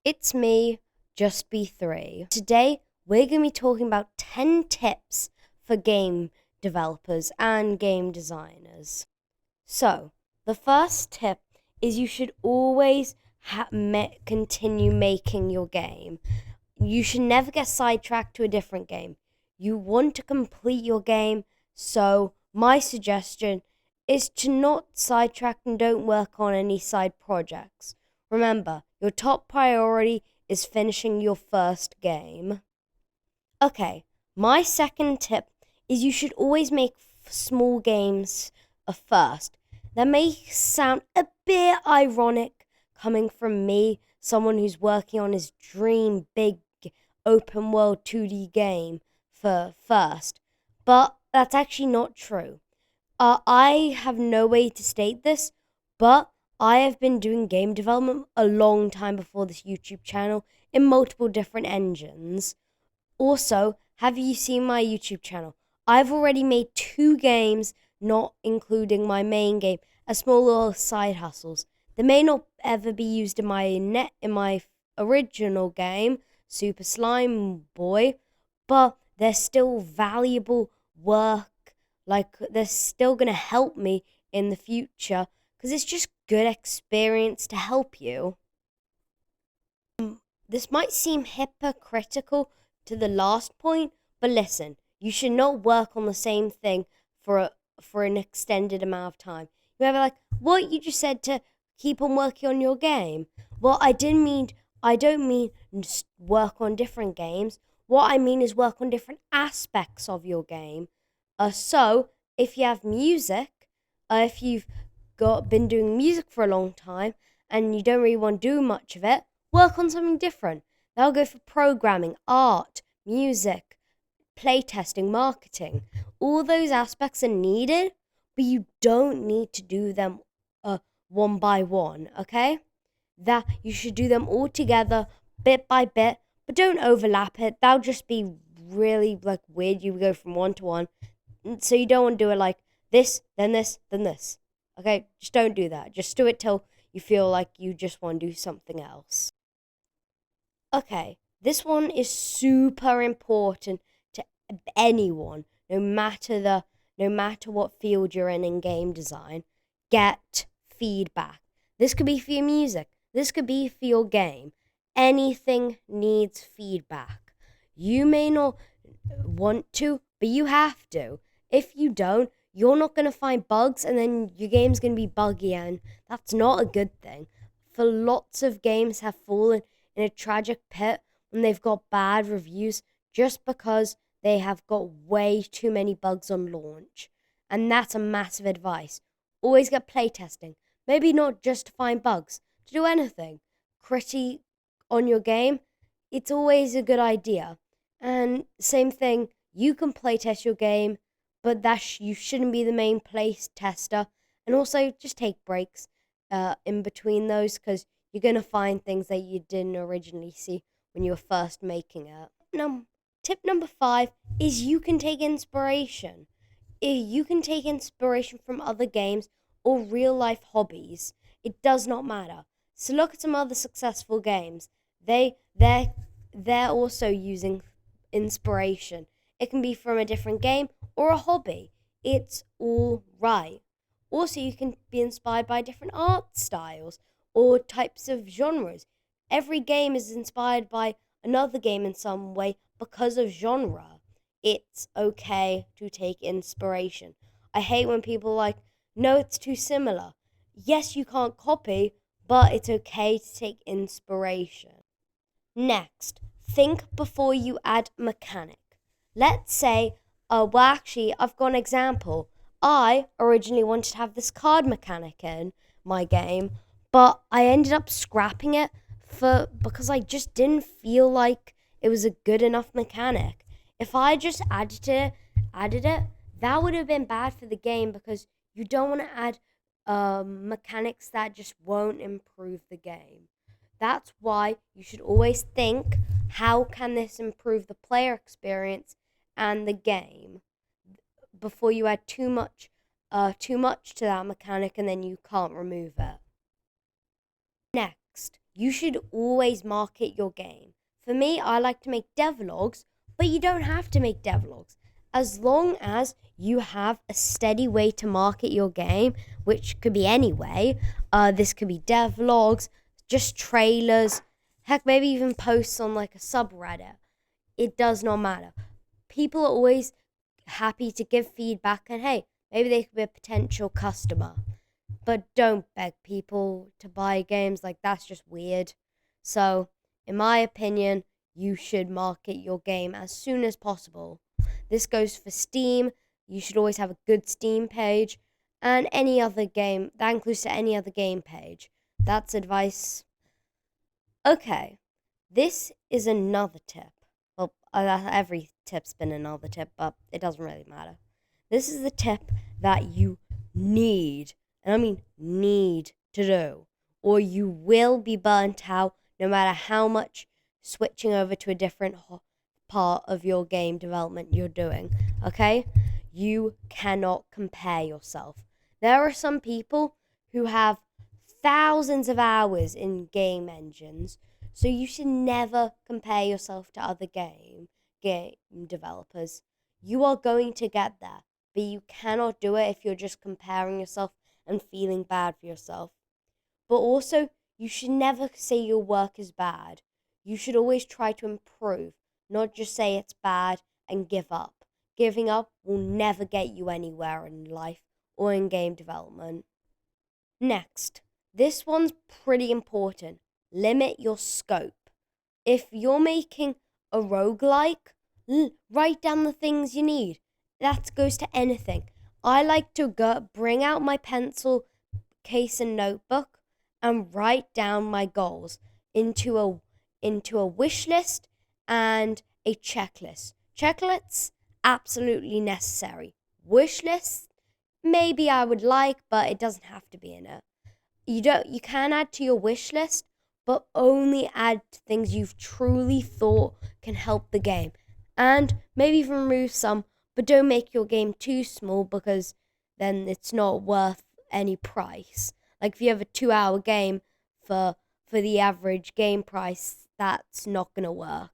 It's me, Just Be 3. Today, we're going to be talking about 10 tips for game developers and game designers. So, the first tip is you should always continue making your game. You should never get sidetracked to a different game. You want to complete your game, so my suggestion is to not sidetrack and don't work on any side projects. Remember, your top priority is finishing your first game. Okay, my second tip is you should always make small games first. That may sound a bit ironic coming from me, someone who's working on his dream big open world 2D game for first, but that's actually not true. I have no way to state this, but I have been doing game development a long time before this YouTube channel in multiple different engines. Also, have you seen my YouTube channel? I've already made 2 games, not including my main game, as small little side hustles. They may not ever be used in my original game, Super Slime Boy, but they're still valuable work. Like, they're still going to help me in the future because it's just good experience to help you. This might seem hypocritical to the last point, but listen, you should not work on the same thing for an extended amount of time. You ever like, what, you just said to keep on working on your game? Well, I don't mean just work on different games. What I mean is work on different aspects of your game. So if you have music, if you've been doing music for a long time and you don't really want to do much of it, work on something different. That'll go for programming, art, music, playtesting, marketing. All those aspects are needed, but you don't need to do them one by one, okay? That you should do them all together, bit by bit, but don't overlap it. That'll just be really weird. You go from one to one. So you don't want to do it like this, then this, then this. Okay? Just don't do that. Just do it till you feel like you just want to do something else. Okay, this one is super important to anyone, no matter what field you're in game design. Get feedback. This could be for your music. This could be for your game. Anything needs feedback. You may not want to, but you have to. If you don't, you're not going to find bugs, and then your game's going to be buggy, and that's not a good thing. For lots of games have fallen in a tragic pit when they've got bad reviews just because they have got way too many bugs on launch. And that's a massive advice. Always get playtesting. Maybe not just to find bugs, to do anything. Critique on your game, it's always a good idea. And same thing, you can playtest your game, but you shouldn't be the main playtester. And also, just take breaks in between those, because you're going to find things that you didn't originally see when you were first making it. Tip number 5 is you can take inspiration. You can take inspiration from other games or real life hobbies. It does not matter. So look at some other successful games. They're also using inspiration. It can be from a different game or a hobby. It's all right. Also, you can be inspired by different art styles or types of genres. Every game is inspired by another game in some way because of genre. It's okay to take inspiration. I hate when people are like, no, it's too similar. Yes, you can't copy, but it's okay to take inspiration. Next, think before you add mechanic. Let's say, I've got an example. I originally wanted to have this card mechanic in my game, but I ended up scrapping it because I just didn't feel like it was a good enough mechanic. If I just added it, that would have been bad for the game because you don't want to add mechanics that just won't improve the game. That's why you should always think, how can this improve the player experience and the game, before you add too much to that mechanic and then you can't remove it. Next, you should always market your game. For me, I like to make devlogs, but you don't have to make devlogs. As long as you have a steady way to market your game, which could be any way. This could be devlogs, just trailers, heck, maybe even posts on like a subreddit. It does not matter. People are always happy to give feedback, and hey, maybe they could be a potential customer. But don't beg people to buy games, like that's just weird. So, in my opinion, you should market your game as soon as possible. This goes for Steam. You should always have a good Steam page, and any other game. That includes to any other game page. That's advice. Okay, this is another tip. Well, every tip's been another tip, but it doesn't really matter. This is the tip that you need, and I mean need to do, or you will be burnt out no matter how much switching over to a different part of your game development you're doing. Okay? You cannot compare yourself. There are some people who have thousands of hours in game engines, so you should never compare yourself to other game developers. You are going to get there, but you cannot do it if you're just comparing yourself and feeling bad for yourself. But also, you should never say your work is bad. You should always try to improve, not just say it's bad and give up. Giving up will never get you anywhere in life or in game development. Next, this one's pretty important. Limit your scope. If you're making a roguelike, write down the things you need. That goes to anything. I like to bring out my pencil case and notebook and write down my goals into a wish list and a checklist. Checklists, absolutely necessary. Wish lists, maybe I would like, but it doesn't have to be in it. You can add to your wish list, but only add things you've truly thought can help the game. And maybe even remove some, but don't make your game too small, because then it's not worth any price. Like if you have a 2-hour game for the average game price, that's not going to work.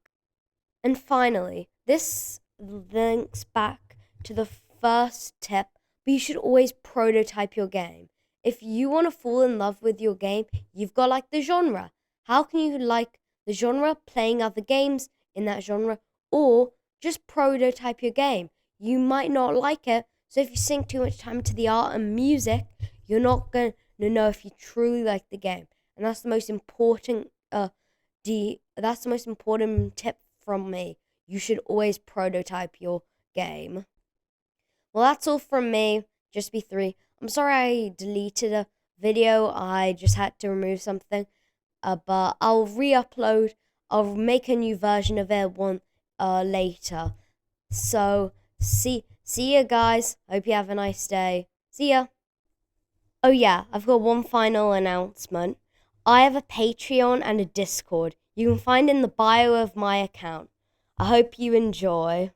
And finally, this links back to the first tip, but you should always prototype your game. If you want to fall in love with your game, you've got to like the genre. How can you like the genre playing other games in that genre, or just prototype your game? You might not like it, so if you sink too much time into the art and music, you're not going to know if you truly like the game. And that's the most important that's the most important tip from me. You should always prototype your game. Well, that's all from me. Just be 3. I'm sorry I deleted a video. I just had to remove something. But I'll re-upload. I'll make a new version of it later. So, see ya, guys. Hope you have a nice day. See ya. Oh yeah, I've got one final announcement. I have a Patreon and a Discord. You can find in the bio of my account. I hope you enjoy.